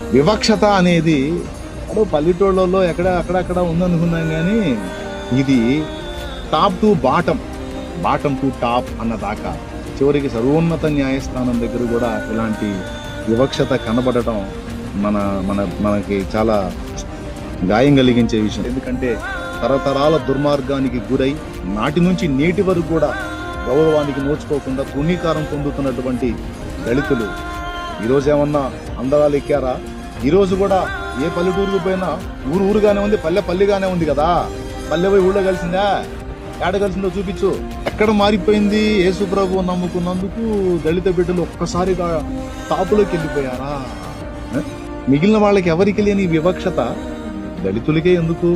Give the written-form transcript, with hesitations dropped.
వివక్షత అనేది పల్లెటూళ్ళలో అక్కడక్కడ ఉందనుకున్నాం కానీ ఇది top to bottom, bottom to top అన్న దాకా చివరికి సర్వోన్నత న్యాయస్థానం దగ్గర కూడా ఇలాంటి వివక్షత కనబడటం మనకి చాలా గాయం కలిగించే విషయం. ఎందుకంటే తరతరాల దుర్మార్గానికి గురై నాటి నుంచి నేటి వరకు కూడా గౌరవానికి నోచుకోకుండా తృణీకారం పొందుతున్నటువంటి దళితులు ఈరోజు ఏమన్నా అందరాలు ఎక్కారా? ఈరోజు కూడా ఏ పల్లెటూరుకు పోయినా ఊరుగానే ఉంది, పల్లెగానే ఉంది కదా. పల్లె పోయి ఊళ్ళో కలిసిందా? ఏడ కలిసిందో చూపించు. ఎక్కడ మారిపోయింది? యేసు ప్రభు నమ్ముకున్నందుకు దళిత బిడ్డలు ఒక్కసారిగా టాపులోకి వెళ్ళిపోయారా? మిగిలిన వాళ్ళకి ఎవరికి లేని వివక్షత దళితులకే ఎందుకు?